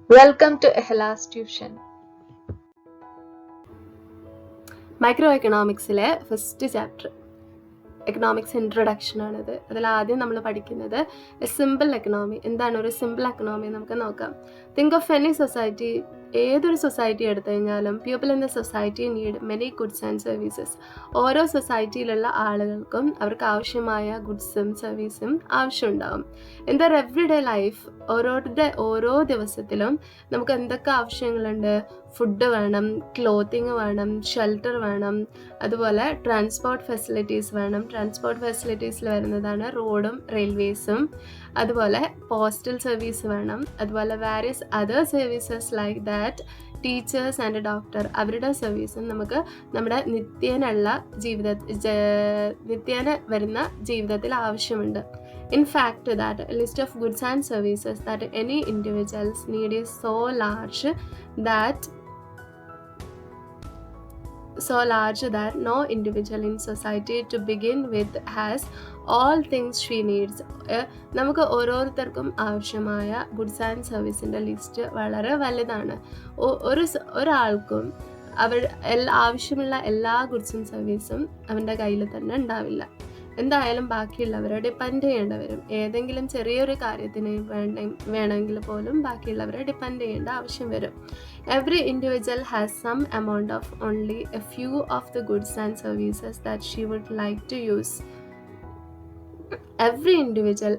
Welcome to Ehela's Tuition. Micro എക്കണോമിക്സിലെ first chapter economics introduction ആണിത്. അതിലാദ്യം നമ്മൾ പഠിക്കുന്നത് സിമ്പിൾ എക്കണോമി. എന്താണ് ഒരു സിമ്പിൾ എക്കണോമി നമുക്ക് നോക്കാം. Think of any society. ഏതൊരു സൊസൈറ്റി എടുത്തു കഴിഞ്ഞാലും people in the society need many goods and services. ഓരോ സൊസൈറ്റിയിലുള്ള ആളുകൾക്കും അവർക്ക് ആവശ്യമായ ഗുഡ്സും സർവീസും ആവശ്യമുണ്ടാകും. ഇൻ ദർ എവ്രിഡേ ലൈഫ് ഓരോ ദിവസത്തിലും നമുക്ക് എന്തൊക്കെ ആവശ്യങ്ങളുണ്ട്? ഫുഡ് വേണം, ക്ലോത്തിങ് വേണം, ഷെൽട്ടർ വേണം, അതുപോലെ ട്രാൻസ്പോർട്ട് ഫെസിലിറ്റീസ് വേണം. ട്രാൻസ്പോർട്ട് ഫെസിലിറ്റീസിൽ വരുന്നതാണ് റോഡും റെയിൽവേസും. അതുപോലെ പോസ്റ്റൽ സർവീസ് വേണം. അതുപോലെ various other services like that teachers and doctor, അവരുടെ സർവീസും നമുക്ക് നമ്മുടെ നിത്യേന വരുന്ന ജീവിതത്തിൽ ആവശ്യമുണ്ട്. In fact, that list of goods and services that any individuals need is so large that no individual in society to begin with has all things she needs. നമുക്ക് ഓരോരുത്തർക്കും ആവശ്യമായ ഗുഡ്സ് ആൻഡ് സർവീസിൻ്റെ ലിസ്റ്റ് വളരെ വലുതാണ്. ഒരാൾക്കും ആവശ്യമുള്ള എല്ലാ ഗുഡ്സും സർവീസും അവൻ്റെ കയ്യിൽ തന്നെ ഉണ്ടാവില്ല. എന്തായാലും ബാക്കിയുള്ളവരെ ഡിപ്പെൻഡ് ചെയ്യേണ്ടി വരും. ഏതെങ്കിലും ചെറിയൊരു കാര്യത്തിന് വേണമെങ്കിൽ പോലും ബാക്കിയുള്ളവരെ ഡിപ്പെൻഡ് ചെയ്യേണ്ട ആവശ്യം വരും. Every individual has some amount of only a few of the goods and services that she would like to use. Every individual,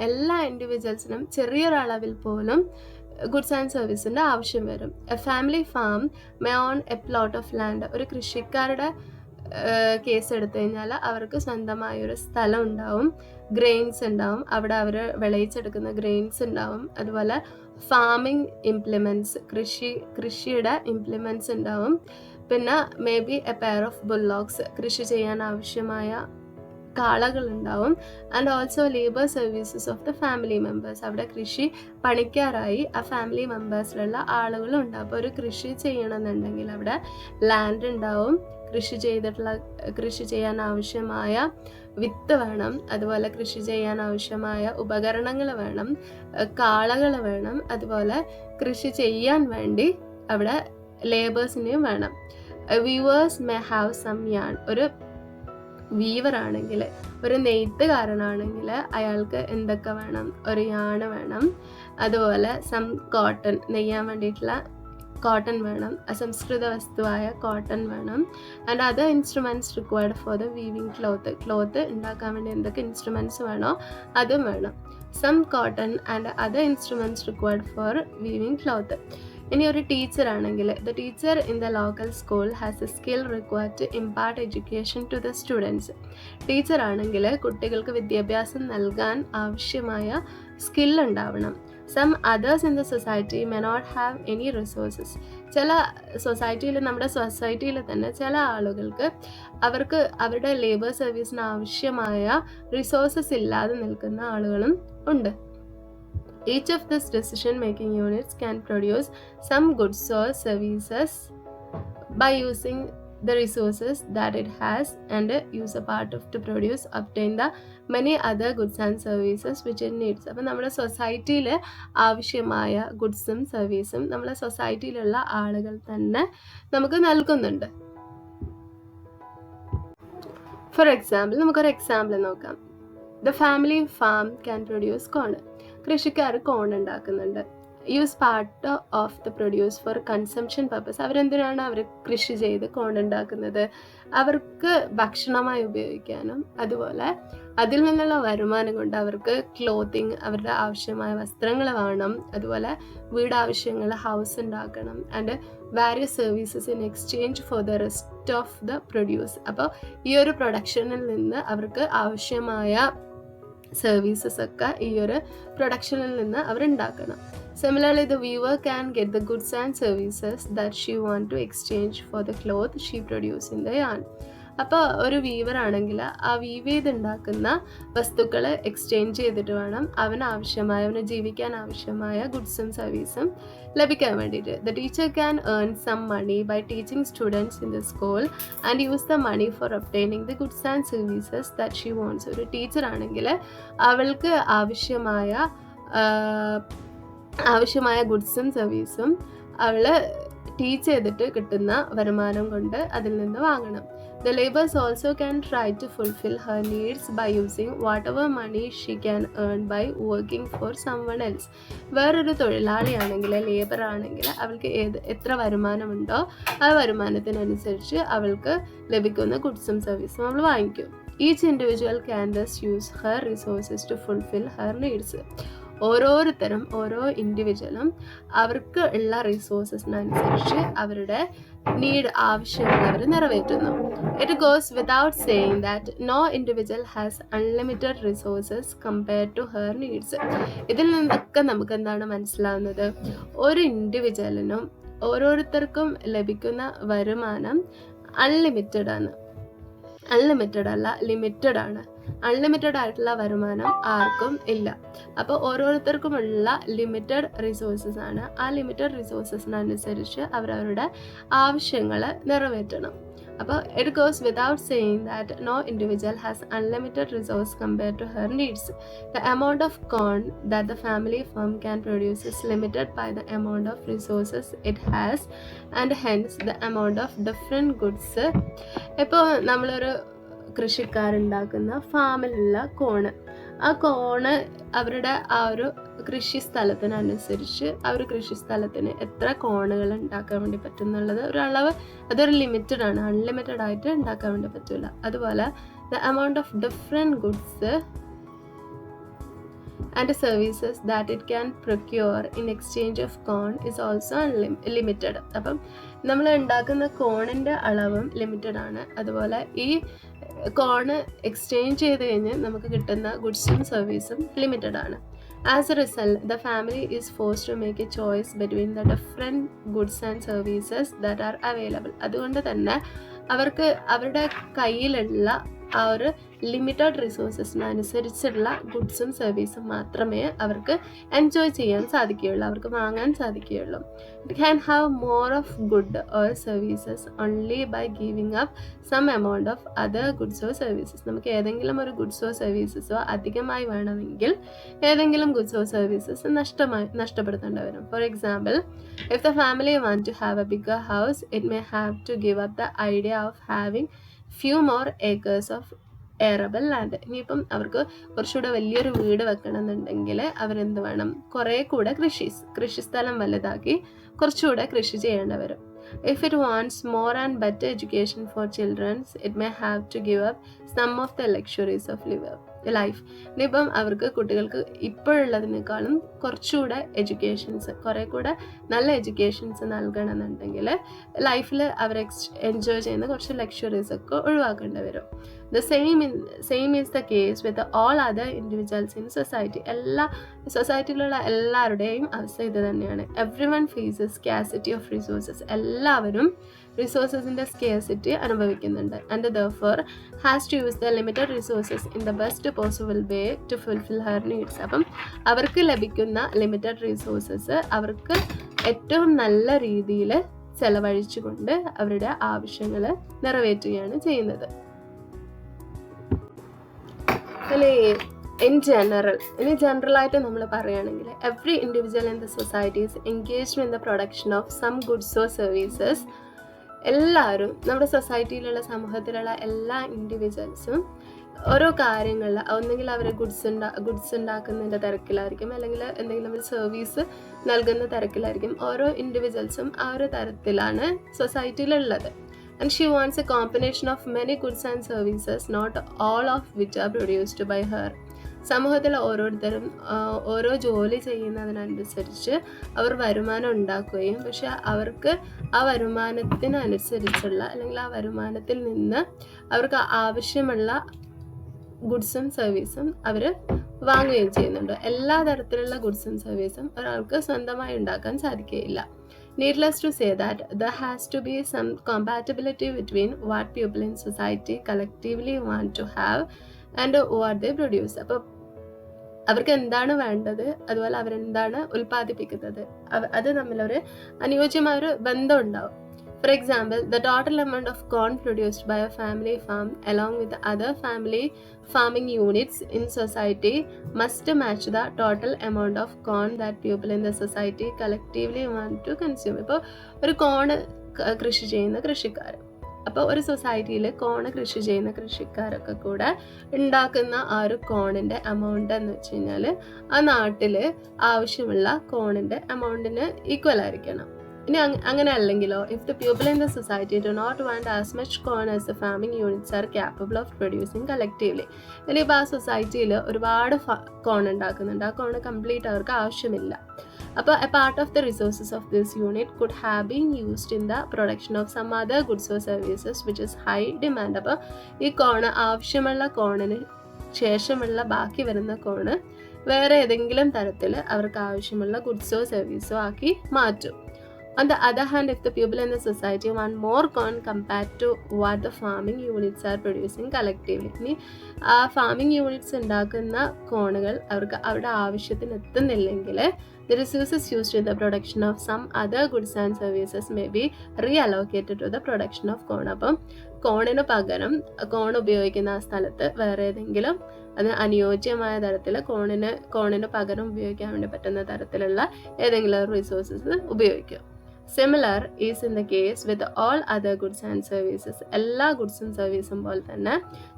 എല്ലാ ഇൻഡിവിജ്വൽസിനും ചെറിയൊരളവിൽ പോലും ഗുഡ്സ് ആൻഡ് സർവീസിൻ്റെ ആവശ്യം വരും. A family farm may own a plot of land. ഒരു കൃഷിക്കാരുടെ case എടുത്തു കഴിഞ്ഞാൽ അവർക്ക് സ്വന്തമായൊരു സ്ഥലം ഉണ്ടാവും, ഗ്രെയിൻസ് ഉണ്ടാവും, അവിടെ അവർ വിളയിച്ചെടുക്കുന്ന ഗ്രെയിൻസ് ഉണ്ടാവും. അതുപോലെ ഫാമിംഗ് ഇംപ്ലിമെൻറ്റ്സ്, കൃഷിയുടെ ഇംപ്ലിമെൻറ്റ്സ് ഉണ്ടാവും. പിന്നെ may be a pair of bullocks, കൃഷി ചെയ്യാൻ ആവശ്യമായ കാളകളുണ്ടാവും. And also labour services of the family members, അവിടെ കൃഷി പണിക്കാരായി ആ ഫാമിലി മെമ്പേഴ്സിലുള്ള ആളുകളും ഉണ്ടാവും. അപ്പോൾ ഒരു കൃഷി ചെയ്യണമെന്നുണ്ടെങ്കിൽ അവിടെ ലാൻഡ് ഉണ്ടാവും, കൃഷി ചെയ്യാൻ ആവശ്യമായ വിത്ത് വേണം, അതുപോലെ കൃഷി ചെയ്യാൻ ആവശ്യമായ ഉപകരണങ്ങൾ വേണം, കാളകൾ വേണം, അതുപോലെ കൃഷി ചെയ്യാൻ വേണ്ടി അവിടെ ലേബേഴ്സിനെയും വേണം. Weavers may have some yarn. ഒരു വീവർ ആണെങ്കിൽ, ഒരു നെയ്ത്തുകാരനാണെങ്കിൽ അയാൾക്ക് എന്തൊക്കെ വേണം? ഒരു യാണ് വേണം, അതുപോലെ സം കോട്ടൺ, നെയ്യാൻ വേണ്ടിയിട്ടുള്ള കോട്ടൺ വേണം, അസംസ്കൃത വസ്തുവായ കോട്ടൺ വേണം. And other instruments required for the weaving cloth ഉണ്ടാക്കാൻ വേണ്ടി എന്തൊക്കെ ഇൻസ്ട്രുമെൻറ്റ്സ് വേണോ അതും വേണം. Some cotton and other instruments required for weaving cloth. ഇനി ഒരു ടീച്ചർ ആണെങ്കിൽ, the teacher in the local school has a skill required to impart education to the students. Teacher ആണെങ്കിൽ കുട്ടികൾക്ക് വിദ്യാഭ്യാസം നൽകാൻ ആവശ്യമായ സ്കിൽ ഉണ്ടാവണം. Some others in the society may not have any resources. നമ്മുടെ സൊസൈറ്റിയിൽ തന്നെ ചില ആളുകൾക്ക് അവരുടെ ലേബർ സർവീസിന് ആവശ്യമായ റിസോഴ്സസ് ഇല്ലാതെ നിൽക്കുന്ന ആളുകളും ഉണ്ട്. Each of these decision-making units can produce some goods or services by using the resources that it has and use a part of to obtain the many other goods and services which it needs. അപ്പോൾ നമ്മുടെ സൊസൈറ്റിയിൽ ആവശ്യമായ ഗുഡ്സും സർവീസും നമ്മുടെ സൊസൈറ്റിയിലുള്ള ആളുകൾ തന്നെ നമുക്ക് നൽകുന്നുണ്ട്. ഫോർ എക്സാമ്പിൾ, നമുക്കൊരു എക്സാമ്പിൾ നോക്കാം. The family farm can produce corn. കൃഷിക്കാർ കോൺ ഉണ്ടാക്കുന്നുണ്ട്. Use part of the produce for consumption purpose. അവരെന്തിനാണ് അവർ കൃഷി ചെയ്ത് കോൺ ഉണ്ടാക്കുന്നത്? അവർക്ക് ഭക്ഷണമായി ഉപയോഗിക്കാനും, അതുപോലെ അതിൽ നിന്നുള്ള വരുമാനം കൊണ്ട് അവർക്ക് ക്ലോത്തിങ്, അവരുടെ ആവശ്യമായ വസ്ത്രങ്ങൾ വേണം, അതുപോലെ വീടാവശ്യങ്ങൾ, ഹൗസ് ഉണ്ടാക്കണം, and various services in exchange for the rest of the produce. അപ്പോൾ ഈ ഒരു പ്രൊഡക്ഷനിൽ നിന്ന് അവർക്ക് ആവശ്യമായ സർവീസസ് ഒക്കെ ഈ ഒരു പ്രൊഡക്ഷനിൽ നിന്ന് അവരുണ്ടാക്കണം. Similarly, the weaver can get the goods and services that she want to exchange for the cloth she produce in the yarn. അപ്പോൾ ഒരു വീവർ ആണെങ്കിൽ ആ വീവ് ചെയ്തുണ്ടാക്കുന്ന വസ്തുക്കൾ എക്സ്ചേഞ്ച് ചെയ്തിട്ട് വേണം അവന് ജീവിക്കാൻ ആവശ്യമായ ഗുഡ്സും സർവീസും ലഭിക്കാൻ വേണ്ടിയിട്ട്. The teacher can earn some money by teaching students in the school and use the money for obtaining the goods and services that she wants. ഒരു ടീച്ചർ ആണെങ്കിൽ അവൾക്ക് ആവശ്യമായ ആവശ്യമായ ഗുഡ്സും സർവീസും അവൾ ടീച്ച് ചെയ്തിട്ട് കിട്ടുന്ന വരുമാനം കൊണ്ട് അതിൽ നിന്ന് വാങ്ങണം. The laborers also can try to fulfill her needs by using whatever money she can earn by working for someone else. വേറൊരു തൊഴിലാളിയാണെങ്കിൽ, ലേബർ ആണെങ്കിൽ അവൾക്ക് എത്ര വരുമാനമുണ്ടോ ആ വരുമാനത്തിനനുസരിച്ച് അവൾക്ക് ലഭിക്കുന്ന ഗുഡ്സും സർവീസും അവൾ വാങ്ങിക്കും. Each individual can thus use her resources to fulfill her needs. ഓരോരുത്തരും ഓരോ ഇൻഡിവിജ്വലും അവർക്ക് ഉള്ള റിസോഴ്സസിനനുസരിച്ച് അവരുടെ നീഡ് ആവശ്യങ്ങൾ അവർ നിറവേറ്റുന്നു. It goes without saying that no individual has unlimited resources compared to her needs. ഇതിൽ നിന്നൊക്കെ നമുക്ക് എന്താണ് മനസ്സിലാവുന്നത്? ഒരു ഇൻഡിവിജ്വലിനും ഓരോരുത്തർക്കും ലഭിക്കുന്ന വരുമാനം അൺലിമിറ്റഡ് ആണ്. അൺലിമിറ്റഡ് അല്ല, ലിമിറ്റഡ് ആണ്. അൺലിമിറ്റഡ് ആയിട്ടുള്ള വരുമാനം ആർക്കും ഇല്ല. അപ്പോൾ ഓരോരുത്തർക്കുമുള്ള ലിമിറ്റഡ് റിസോഴ്സസ് ആണ്. ആ ലിമിറ്റഡ് റിസോഴ്സസിനനുസരിച്ച് അവരവരുടെ ആവശ്യങ്ങൾ നിറവേറ്റണം. അപ്പോൾ it goes without saying that no individual has unlimited resource compared to her needs. The amount of corn that the family firm can produce is limited by the amount of resources it has and hence the amount of different goods. ഇപ്പോൾ നമ്മളൊരു കൃഷിക്കാരുണ്ടാക്കുന്ന ഫാമിലുള്ള cone, ആ cone അവരുടെ ആ ഒരു കൃഷി സ്ഥലത്തിനനുസരിച്ച് ആ ഒരു കൃഷി സ്ഥലത്തിന് എത്ര കോണുകൾ ഉണ്ടാക്കാൻ വേണ്ടി പറ്റും എന്നുള്ളത് ഒരു അളവ്, അതൊരു ലിമിറ്റഡ് ആണ്. അൺലിമിറ്റഡ് ആയിട്ട് ഉണ്ടാക്കാൻ വേണ്ടി പറ്റില്ല. അതുപോലെ the amount of different goods and services that it can procure in exchange of corn is also limited. അപ്പം നമ്മൾ ഉണ്ടാക്കുന്ന കോണിൻ്റെ അളവും ലിമിറ്റഡ് ആണ്. അതുപോലെ ഈ കോണ് എക്സ്ചേഞ്ച് ചെയ്ത് കഴിഞ്ഞ് നമുക്ക് കിട്ടുന്ന ഗുഡ്സും സർവീസും ലിമിറ്റഡ് ആണ്. As a result, the family is forced to make a choice between the different goods and services that are available. അതുകൊണ്ട് തന്നെ അവർക്ക് അവരുടെ കയ്യിലുള്ള ആ ഒരു ലിമിറ്റഡ് റിസോഴ്സസിനനുസരിച്ചുള്ള ഗുഡ്സും സർവീസും മാത്രമേ അവർക്ക് എൻജോയ് ചെയ്യാൻ സാധിക്കുകയുള്ളൂ, അവർക്ക് വാങ്ങാൻ സാധിക്കുകയുള്ളൂ. It can have more of good or services only by giving up some amount of other goods or services. നമുക്ക് ഏതെങ്കിലും ഒരു ഗുഡ്സോ സർവീസസോ അധികമായി വേണമെങ്കിൽ ഏതെങ്കിലും ഗുഡ്സോ സർവീസസ് നഷ്ടപ്പെടുത്തേണ്ടി വരും. For example, if the family want to have a bigger house, it may have to give up the idea of having few more acres of arable land. ഇനിയിപ്പം അവർക്ക് കുറച്ചുകൂടെ വലിയൊരു വീട് വെക്കണമെന്നുണ്ടെങ്കിൽ അവരെന്ത് വേണം? കുറേ കൂടെ കൃഷിസ്ഥലം വലുതാക്കി കുറച്ചുകൂടെ കൃഷി ചെയ്യേണ്ടി വരും. If it wants more and better education for children, it may have to give up some of the luxuries of life. ഇനിയിപ്പം അവർക്ക് കുട്ടികൾക്ക് ഇപ്പോഴുള്ളതിനേക്കാളും കുറച്ചുകൂടെ കുറേ കൂടെ നല്ല എഡ്യൂക്കേഷൻസ് നൽകണമെന്നുണ്ടെങ്കിൽ ലൈഫിൽ അവർ എൻജോയ് ചെയ്യുന്ന കുറച്ച് ലക്ഷറീസ് ഒക്കെ ഒഴിവാക്കേണ്ടി വരും. The same is the case with all other individuals in society. എല്ലാ സൊസൈറ്റിയിലുള്ള എല്ലാവരുടെയും അവസ്ഥ ഇത് തന്നെയാണ്. Everyone faces scarcity of resources. എല്ലാവരും റിസോഴ്സസിൻ്റെ സ്കേഴ്സിറ്റി അനുഭവിക്കുന്നുണ്ട്. And therefore has to use the limited resources in the best possible way to fulfill her needs. അപ്പം അവർക്ക് ലഭിക്കുന്ന ലിമിറ്റഡ് റിസോഴ്സസ് അവർക്ക് ഏറ്റവും നല്ല രീതിയിൽ ചെലവഴിച്ചുകൊണ്ട് അവരുടെ ആവശ്യങ്ങൾ നിറവേറ്റുകയാണ് ചെയ്യുന്നത്. ഇനി ജനറലായിട്ട് നമ്മൾ പറയുകയാണെങ്കിൽ every individual in the society is engaged in the production of some goods or services. എല്ലാവരും നമ്മുടെ സൊസൈറ്റിയിലുള്ള സമൂഹത്തിലുള്ള എല്ലാ ഇൻഡിവിജ്വൽസും ഓരോ കാര്യങ്ങളിൽ ഒന്നെങ്കിൽ അവർ ഗുഡ്സ് ഉണ്ടാക്കുന്നതിൻ്റെ തിരക്കിലായിരിക്കും, അല്ലെങ്കിൽ എന്തെങ്കിലും ഒരു സർവീസ് നൽകുന്ന തിരക്കിലായിരിക്കും. ഓരോ ഇൻഡിവിജ്വൽസും ആ ഒരു തരത്തിലാണ് സൊസൈറ്റിയിലുള്ളത്. And she wants a combination of many goods and services, not all of which are produced by her. സമൂഹത്തിൽ ഓരോരുത്തരും ഓരോ ജോലി ചെയ്യുന്നതിനനുസരിച്ച് അവർ വരുമാനം ഉണ്ടാക്കുകയും പക്ഷെ അവർക്ക് ആ വരുമാനത്തിനനുസരിച്ചുള്ള അല്ലെങ്കിൽ ആ വരുമാനത്തിൽ നിന്ന് അവർക്ക് ആവശ്യമുള്ള ഗുഡ്സും സർവീസും അവർ വാങ്ങുകയും ചെയ്യുന്നുണ്ട്. എല്ലാ തരത്തിലുള്ള ഗുഡ്സും സർവീസും ഒരാൾക്ക് സ്വന്തമായി ഉണ്ടാക്കാൻ സാധിക്കുകയില്ല. Needless to say that there has to be some compatibility between what people in society collectively want to have and what they produce. അപ്പോൾ അവർക്ക് എന്താണ് വേണ്ടത്, അതുപോലെ അവരെന്താണ് ഉൽപ്പാദിപ്പിക്കുന്നത്, അത് തമ്മിലൊരു അനുയോജ്യമായ ഒരു ബന്ധം ഉണ്ടാവും. For example, the total amount of corn produced by a family farm along with the other family farming units in society must match the total amount of corn that people in the society collectively want to consume. ഇപ്പോൾ ഒരു cone കൃഷി ചെയ്യുന്ന കൃഷിക്കാർ, അപ്പോൾ ഒരു സൊസൈറ്റിയിൽ cone കൃഷി ചെയ്യുന്ന കൃഷിക്കാരൊക്കെ കൂടെ ഉണ്ടാക്കുന്ന ആ ഒരു കോണിൻ്റെ എമൗണ്ട് എന്ന് വെച്ച് കഴിഞ്ഞാൽ ആ നാട്ടിൽ ആവശ്യമുള്ള കോണിൻ്റെ എമൗണ്ടിന് ഈക്വൽ ആയിരിക്കണം. ഇനി അങ്ങനെ അല്ലെങ്കിലോ, if the people in the society do not want as much corn as the farming units are capable of producing collectively. ഇനിയിപ്പോൾ ആ സൊസൈറ്റിയിൽ ഒരുപാട് കോൺ ഉണ്ടാക്കുന്നുണ്ട്, ആ കോൺ കംപ്ലീറ്റ് അവർക്ക് ആവശ്യമില്ല. അപ്പോൾ a part of the resources of this unit could have been used in the production of some other goods or services which is high demand. അപ്പോൾ ഈ കോണ്, ആവശ്യമുള്ള കോണിന് ശേഷമുള്ള ബാക്കി വരുന്ന കോണ് വേറെ ഏതെങ്കിലും തരത്തിൽ അവർക്ക് ആവശ്യമുള്ള ഗുഡ്സോ സർവീസോ ആക്കി മാറ്റും. On the other hand, if the people in the society want more corn compared to what the farming units are producing collectively, ഇനി ആ ഫാമിംഗ് യൂണിറ്റ്സ് ഉണ്ടാക്കുന്ന കോണുകൾ അവർക്ക് അവരുടെ ആവശ്യത്തിന് എത്തുന്നില്ലെങ്കിൽ the resources used in the production of some other goods and services may be reallocated to the production of corn. അപ്പം കോണിന് പകരം കോൺ ഉപയോഗിക്കുന്ന ആ സ്ഥലത്ത് വേറെ ഏതെങ്കിലും അതിന് അനുയോജ്യമായ തരത്തിൽ കോണിന് പകരം ഉപയോഗിക്കാൻ വേണ്ടി പറ്റുന്ന തരത്തിലുള്ള ഏതെങ്കിലും റിസോഴ്സസ് ഉപയോഗിക്കും. Similar is in the case with all other goods and services. എല്ലാ ഗുഡ്സും സർവീസും പോലെ തന്നെ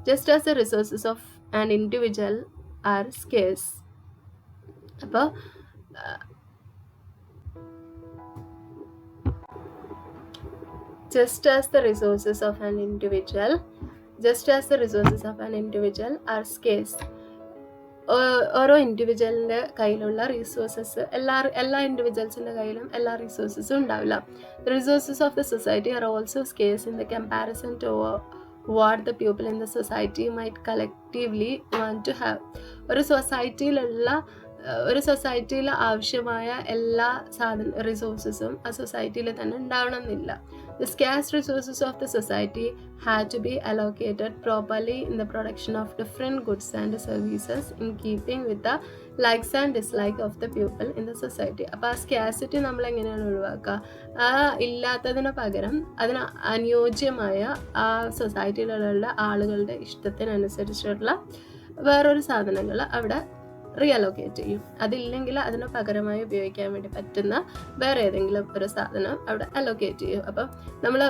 just as the resources of an individual are scarce. അപ്പോൾ just as the resources of an individual are scarce. ഓരോ ഇൻഡിവിജ്വലിൻ്റെ കയ്യിലുള്ള റിസോഴ്സസ് എല്ലാ ഇൻഡിവിജ്വൽസിൻ്റെ കയ്യിലും എല്ലാ റിസോഴ്സസും ഉണ്ടാവില്ല. The resources of the society are also scarce in the comparison to what the people in the society might collectively want to have. ഒരു സൊസൈറ്റിയിൽ ആവശ്യമായ എല്ലാ റിസോഴ്സസും ആ സൊസൈറ്റിയിൽ തന്നെ ഉണ്ടാവണമെന്നില്ല. The scarce resources of the society had to be allocated properly in the production of different goods and services in keeping with the likes and dislikes of the people in the society. അപ്പോൾ ആ scarcity നമ്മൾ എങ്ങനെയാണ് ഒഴിവാക്കുക? ആ ഇല്ലാത്തതിന് പകരം അതിന് അനുയോജ്യമായ ആ സൊസൈറ്റിയിലുള്ള ആളുകളുടെ ഇഷ്ടത്തിനനുസരിച്ചുള്ള വേറൊരു സാധനങ്ങൾ അവിടെ റീഅലോക്കേറ്റ് ചെയ്യും. അതില്ലെങ്കിൽ അതിന് പകരമായി ഉപയോഗിക്കാൻ വേണ്ടി പറ്റുന്ന വേറെ ഏതെങ്കിലും ഒരു സാധനം അവിടെ അലോക്കേറ്റ് ചെയ്യും. അപ്പം നമ്മൾ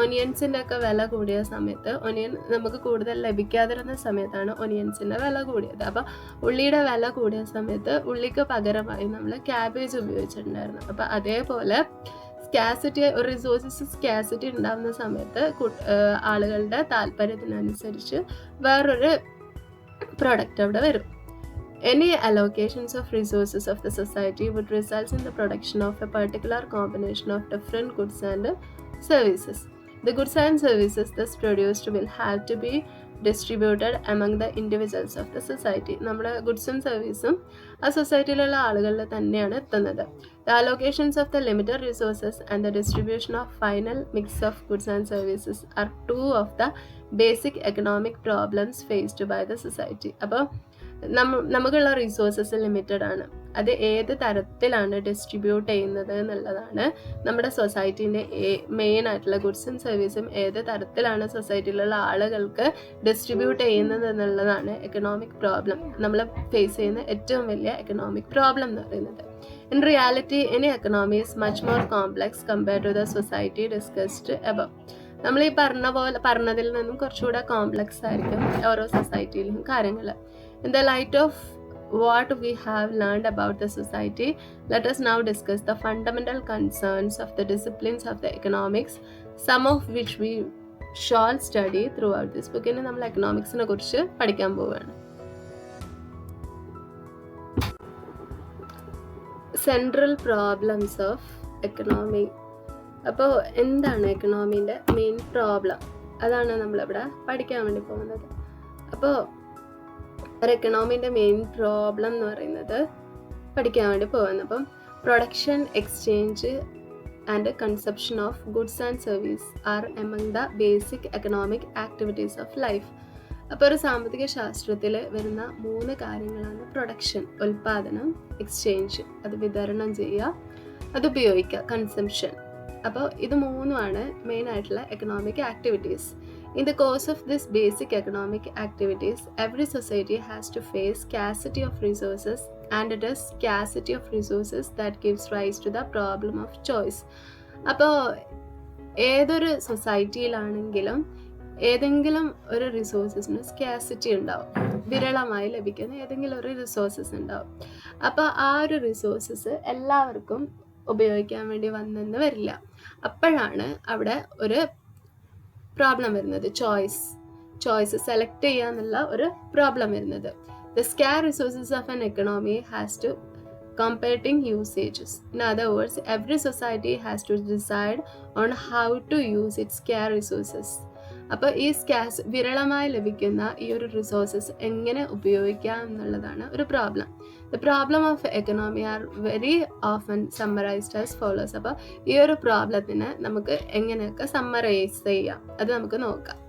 ഒനിയൻസിൻ്റെ ഒക്കെ വില കൂടിയ സമയത്ത്, ഒനിയൻ നമുക്ക് കൂടുതൽ ലഭിക്കാതിരുന്ന സമയത്താണ് ഒനിയൻസിൻ്റെ വില കൂടിയത്. അപ്പം ഉള്ളിയുടെ വില കൂടിയ സമയത്ത് ഉള്ളിക്ക് പകരമായി നമ്മൾ ക്യാബേജ് ഉപയോഗിച്ചിട്ടുണ്ടായിരുന്നു. അപ്പം അതേപോലെ ഒരു റിസോഴ്സസ് സ്കാസിറ്റി ഉണ്ടാകുന്ന സമയത്ത് ആളുകളുടെ താല്പര്യത്തിനനുസരിച്ച് വേറൊരു പ്രൊഡക്റ്റ് അവിടെ വരും. Any allocations of resources of the society would result in the production of a particular combination of different goods and services. The goods and services thus produced will have to be distributed among the individuals of the society. നമ്മുടെ ഗുഡ്സും സർവീസും ആ സൊസൈറ്റിയിലുള്ള ആളുകളിൽ തന്നെയാണ് എത്തുന്നത്. The allocations of the limited resources and the distribution of final mix of goods and services are two of the basic economic problems faced by the society. അപ്പോൾ നമുക്കുള്ള resources limited ആണ്. അത് ഏത് തരത്തിലാണ് ഡിസ്ട്രിബ്യൂട്ട് ചെയ്യുന്നത് എന്നുള്ളതാണ് നമ്മുടെ സൊസൈറ്റീൻ്റെ മെയിൻ ആയിട്ടുള്ള ഗുഡ്സും സർവീസും ഏത് തരത്തിലാണ് സൊസൈറ്റിയിലുള്ള ആളുകൾക്ക് ഡിസ്ട്രിബ്യൂട്ട് ചെയ്യുന്നത് എന്നുള്ളതാണ് എക്കണോമിക് പ്രോബ്ലം. നമ്മൾ ഫേസ് ചെയ്യുന്ന ഏറ്റവും വലിയ എക്കണോമിക് പ്രോബ്ലം എന്ന് പറയുന്നത്. In reality any economy is much more complex compared to the society discussed above. നമ്മൾ ഈ പറഞ്ഞതിൽ നിന്നും കുറച്ചുകൂടെ കോംപ്ലക്സ് ആയിരിക്കും ഓരോ സൊസൈറ്റിയിലും കാര്യങ്ങൾ. In the light of what we have learned about the society, let us now discuss the fundamental concerns of the disciplines of the economics, some of which we shall study throughout this book. ഇനി നമ്മൾ എക്കണോമിക്സിനെ കുറിച്ച് പഠിക്കാൻ പോവുകയാണ്. Central problems of economy. അപ്പോൾ എന്താണ് എക്കണോമീൻ്റെ main problem? അതാണ് നമ്മളിവിടെ പഠിക്കാൻ വേണ്ടി പോകുന്നത്. അപ്പോൾ ഒരു എക്കണോമീൻ്റെ മെയിൻ പ്രോബ്ലം എന്ന് പറയുന്നത് പഠിക്കാൻ വേണ്ടി പോകുന്നത്. അപ്പം production, exchange and consumption of goods and service are among the basic economic activities of life. അപ്പോൾ ഒരു സാമ്പത്തിക ശാസ്ത്രത്തിൽ വരുന്ന 3 കാര്യങ്ങളാണ് പ്രൊഡക്ഷൻ, ഉൽപ്പാദനം, എക്സ്ചേഞ്ച് അത് വിതരണം ചെയ്യുക, അത് ഉപയോഗിക്കുക, കൺസംഷൻ. അപ്പോൾ ഇത് മൂന്നുമാണ് മെയിൻ ആയിട്ടുള്ള economic activities. In the course of this basic economic activities, every society has to face scarcity of resources, and it is scarcity of resources that gives rise to the problem of choice. അപ്പോൾ ഏതൊരു സൊസൈറ്റിയിലാണെങ്കിലും ഏതെങ്കിലും ഒരു റിസോഴ്സസിന് scarcity ഉണ്ടാവും, വിരളമായി ലഭിക്കുന്ന ഏതെങ്കിലും ഒരു resources ഉണ്ടാവും. അപ്പോൾ ആ ഒരു റിസോഴ്സസ് എല്ലാവർക്കും ഉപയോഗിക്കാൻ വേണ്ടി വന്നെന്ന് വരില്ല. അപ്പോഴാണ് അവിടെ ഒരു പ്രോബ്ലം വരുന്നത്, ചോയ്സ് സെലക്ട് ചെയ്യുക എന്നുള്ള ഒരു പ്രോബ്ലം വരുന്നത്. The scarce resources of an economy has to competing usages. In other words, every society has to decide on how to use its scarce resources. അപ്പോൾ ഈ വിരളമായി ലഭിക്കുന്ന ഈ ഒരു റിസോഴ്സസ് എങ്ങനെ ഉപയോഗിക്കാം എന്നുള്ളതാണ് ഒരു problem. The problem of economy are very often summarised as follows. അപ്പോൾ ഈ ഒരു പ്രോബ്ലത്തിന് നമുക്ക് എങ്ങനെയൊക്കെ സമ്മറൈസ് ചെയ്യാം അത് നമുക്ക് നോക്കാം.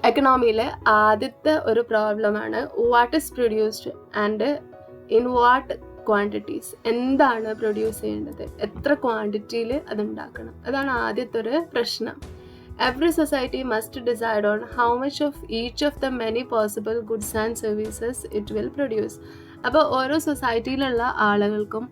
എക്കണോമിയിലെ ആദ്യത്തെ ഒരു പ്രോബ്ലമാണ് what is produced and in what quantities. എന്താണ് പ്രൊഡ്യൂസ് ചെയ്യേണ്ടത്, എത്ര ക്വാണ്ടിറ്റിയിൽ അത് ഉണ്ടാക്കണം, അതാണ് ആദ്യത്തെ ഒരു പ്രശ്നം. Every society must decide on how much of each of the many possible goods and services it will produce. അപ്പോൾ ഓരോ സൊസൈറ്റിയിലുള്ള ആളുകൾക്കും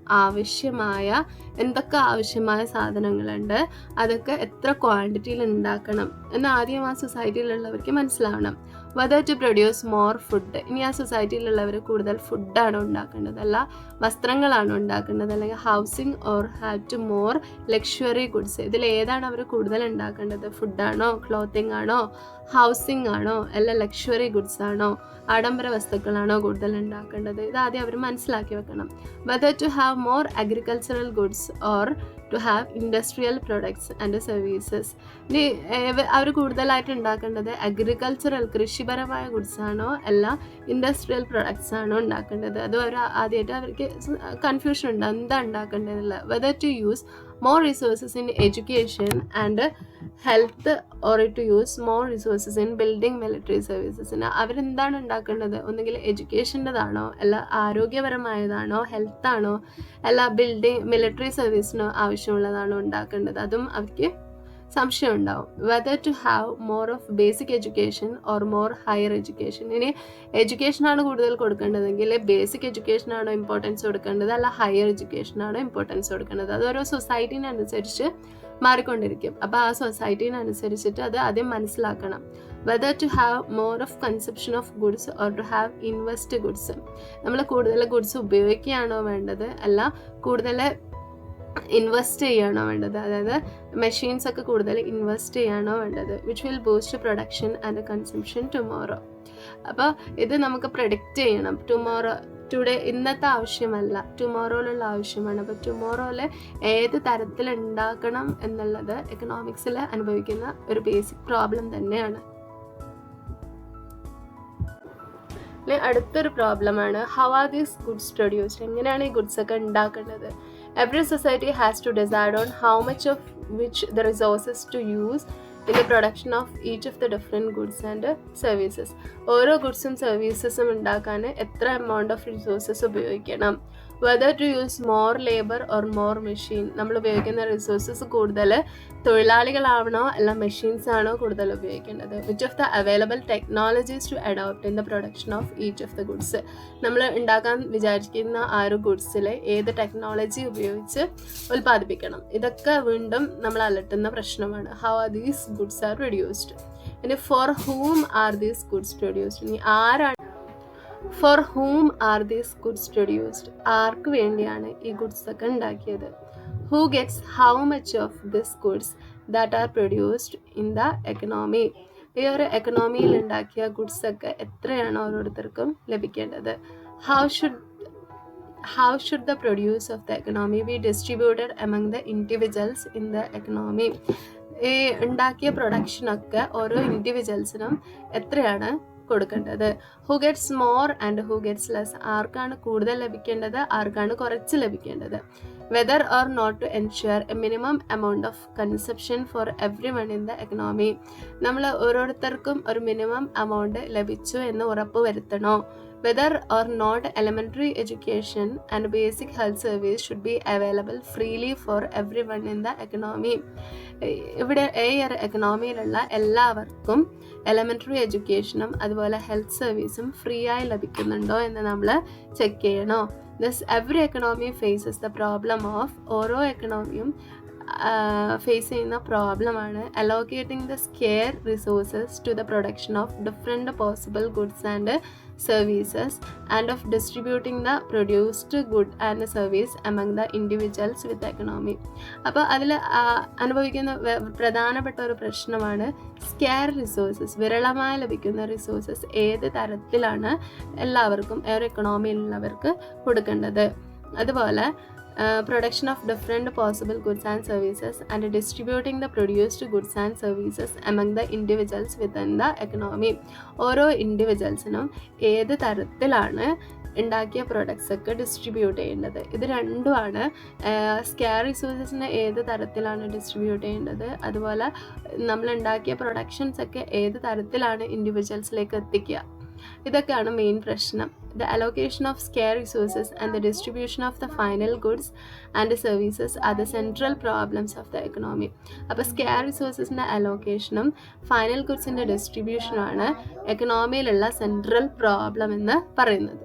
എന്തൊക്കെ ആവശ്യമായ സാധനങ്ങളുണ്ട്, അതൊക്കെ എത്ര ക്വാണ്ടിറ്റിയിൽ ഉണ്ടാക്കണം എന്ന് ആദ്യം ആ സൊസൈറ്റിയിലുള്ളവർക്ക് മനസ്സിലാവണം. Whether to produce more food, ഇനി ആ സൊസൈറ്റിയിലുള്ളവർ കൂടുതൽ ഫുഡാണോ ഉണ്ടാക്കേണ്ടത്, അല്ല വസ്ത്രങ്ങളാണോ ഉണ്ടാക്കേണ്ടത്, അല്ലെങ്കിൽ housing or have to more luxury goods, ഇതിൽ ഏതാണ് അവർ കൂടുതൽ ഉണ്ടാക്കേണ്ടത്, ഫുഡാണോ, ക്ലോത്തിങ് ആണോ, ഹൗസിംഗ് ആണോ, അല്ല ലക്ഷറി ഗുഡ്സ് ആണോ, ആഡംബര വസ്തുക്കളാണോ കൂടുതൽ ഉണ്ടാക്കേണ്ടത്, ഇതാദ്യം അവർ മനസ്സിലാക്കി വെക്കണം. Whether to have more agricultural goods or to have industrial products and services. ഇനി അവർ കൂടുതലായിട്ട് ഉണ്ടാക്കേണ്ടത് അഗ്രികൾച്ചറൽ കൃഷിപരമായ ഗുഡ്സ് ആണോ അല്ല ഇൻഡസ്ട്രിയൽ പ്രൊഡക്ട്സ് ആണോ ഉണ്ടാക്കേണ്ടത്, അത് അവർ ആദ്യമായിട്ട് അവർക്ക് കൺഫ്യൂഷൻ ഉണ്ട് എന്താ ഉണ്ടാക്കേണ്ടതില്ല. Whether to use more resources in education and health or to use more resources in building military services. അവരെന്താണ് ഉണ്ടാക്കേണ്ടത്, ഒന്നുകിൽ എഡ്യൂക്കേഷൻ്റെതാണോ അല്ല ആരോഗ്യപരമായതാണോ ഹെൽത്ത് ആണോ അല്ല മിലിറ്ററി സർവീസിനോ ആവശ്യമുള്ളതാണോ ഉണ്ടാക്കേണ്ടത്, അതും അവർക്ക് സംശയം ഉണ്ടാവും. Whether to have more of basic education or more higher education. ഇനി എഡ്യൂക്കേഷനാണ് കൂടുതൽ കൊടുക്കേണ്ടതെങ്കിൽ ബേസിക് എഡ്യൂക്കേഷനാണോ ഇമ്പോർട്ടൻസ് കൊടുക്കേണ്ടത് അല്ല ഹയർ എഡ്യൂക്കേഷനാണോ ഇമ്പോർട്ടൻസ് കൊടുക്കേണ്ടത്, അത് ഓരോ സൊസൈറ്റീനനുസരിച്ച് മാറിക്കൊണ്ടിരിക്കും. അപ്പോൾ ആ സൊസൈറ്റീനനുസരിച്ചിട്ട് അത് ആദ്യം മനസ്സിലാക്കണം. Whether to have more of consumption of goods or to have invest goods, നമ്മൾ കൂടുതൽ ഗുഡ്സ് ഉപയോഗിക്കുകയാണോ വേണ്ടത് അല്ല കൂടുതൽ ഇൻവെസ്റ്റ് ചെയ്യണോ വേണ്ടത്, അതായത് മെഷീൻസ് ഒക്കെ കൂടുതൽ ഇൻവെസ്റ്റ് ചെയ്യണോ വേണ്ടത്, which will boost production and consumption tomorrow. അപ്പോൾ ഇത് നമുക്ക് പ്രഡിക്റ്റ് ചെയ്യണം. ടുഡേ ഇന്നത്തെ ആവശ്യമല്ല, ടുമോറോയിലുള്ള ആവശ്യമാണ്. അപ്പോൾ ടുമോറോയിൽ ഏത് തരത്തിൽ ഉണ്ടാക്കണം എന്നുള്ളത് എക്കണോമിക്സിൽ അനുഭവിക്കുന്ന ഒരു ബേസിക് പ്രോബ്ലം തന്നെയാണ്. അടുത്തൊരു പ്രോബ്ലമാണ് how are these goods produced, എങ്ങനെയാണ് ഈ ഗുഡ്സ് ഒക്കെ ഉണ്ടാക്കേണ്ടത്. Every society has to decide on how much of which the resources to use in the production of each of the different goods and services. ഓരോ ഗുഡ്സും സർവീസസും ഉണ്ടാക്കാൻ എത്ര amount of resources ഉപയോഗിക്കണം, whether to use more labour or more machine, നമ്മൾ ഉപയോഗിക്കുന്ന resources കൂടുതൽ തൊഴിലാളികളാവണോ അല്ല machines ആണോ കൂടുതൽ ഉപയോഗിക്കേണ്ടത്, which of the available technologies to adopt in the production of each of the goods, നമ്മൾ ഉണ്ടാക്കാൻ വിചാരിക്കുന്ന ആ ഒരു ഗുഡ്സിൽ ഏത് ടെക്നോളജി ഉപയോഗിച്ച് ഉൽപ്പാദിപ്പിക്കണം. ഇതൊക്കെ വീണ്ടും നമ്മൾ അലട്ടുന്ന പ്രശ്നമാണ്. How are these goods are produced. ഇനി for whom are these goods produced, ഇനി ആരാണ് for whom are these goods produced, ആർക്ക് വേണ്ടിയാണ് ഈ ഗുഡ്സ് ഒക്കെ ഉണ്ടാക്കിയത്. Who gets how much of this goods that are produced in the economy, ഈ ഒരു എക്കണോമിയിൽ ഉണ്ടാക്കിയ ഗുഡ്സ് ഒക്കെ എത്രയാണ് ഓരോരുത്തർക്കും ലഭിക്കേണ്ടത്. how should the produce of the economy be distributed among the individuals in the economy. ഈ ഉണ്ടാക്കിയ പ്രൊഡക്ഷനൊക്കെ ഓരോ ഇൻഡിവിജ്വൽസിനും എത്രയാണ് കൊടുക്കേണ്ടത്. Who gets more and who gets less, ആർക്കാണ് കൂടുതൽ ലഭിക്കേണ്ടത് ആർക്കാണ് കുറച്ച് ലഭിക്കേണ്ടത്. Whether or not to ensure a minimum amount of consumption for every one in the economy, നമ്മൾ ഓരോരുത്തർക്കും ഒരു മിനിമം എമൗണ്ട് ലഭിച്ചു എന്ന് ഉറപ്പ് വരുത്തണോ, whether or not elementary education and basic health service should be available freely for everyone in the economy. ഇവിടെ ഈ ഒരു എക്കണോമിയിലുള്ള എല്ലാവർക്കും എലമെൻ്ററി എഡ്യൂക്കേഷനും അതുപോലെ ഹെൽത്ത് സർവീസും ഫ്രീ ആയി ലഭിക്കുന്നുണ്ടോ എന്ന് നമ്മൾ ചെക്ക് ചെയ്യണോ. This every economy faces the problem of ഓരോ എക്കണോമിയും ഫേസ് ചെയ്യുന്ന പ്രോബ്ലമാണ് allocating the scarce resources to the production of different possible goods and services and of distributing the produced good and service among the individuals with economy. അപ്പോൾ അതിൽ അനുഭവിക്കുന്ന പ്രധാനപ്പെട്ട ഒരു പ്രശ്നമാണ് സ്കെയർ റിസോഴ്സസ്, വിരളമായി ലഭിക്കുന്ന റിസോഴ്സസ് ഏത് തരത്തിലാണ് എല്ലാവർക്കും ഒരു എക്കണോമിയിലുള്ളവർക്ക് കൊടുക്കേണ്ടത്. അതുപോലെ production of different possible goods and services and distributing the produced goods and services among the individuals within the economy. ഓരോ ഇൻഡിവിജ്വൽസിനും ഏത് തരത്തിലാണ് ഉണ്ടാക്കിയ പ്രൊഡക്ട്സ് ഒക്കെ ഡിസ്ട്രിബ്യൂട്ട് ചെയ്യേണ്ടത്. ഇത് രണ്ടുമാണ്. സ്കെയർ റിസോഴ്സസിനെ ഏത് തരത്തിലാണ് ഡിസ്ട്രിബ്യൂട്ട് ചെയ്യേണ്ടത്, അതുപോലെ നമ്മൾ ഉണ്ടാക്കിയ പ്രൊഡക്ഷൻസ് ഒക്കെ ഏത് തരത്തിലാണ് ഇൻഡിവിജ്വൽസിലേക്ക് എത്തിക്കുക. ഇതൊക്കെയാണ് മെയിൻ പ്രശ്നം. The allocation of scarce resources and the distribution of the final goods and services are the central problems of the economy. അപ്പോൾ സ്കെയർ റിസോഴ്സസിൻ്റെ അലോക്കേഷനും ഫൈനൽ ഗുഡ്സിൻ്റെ ഡിസ്ട്രിബ്യൂഷനുമാണ് എക്കണോമിയിലുള്ള സെൻട്രൽ പ്രോബ്ലം എന്ന് പറയുന്നത്.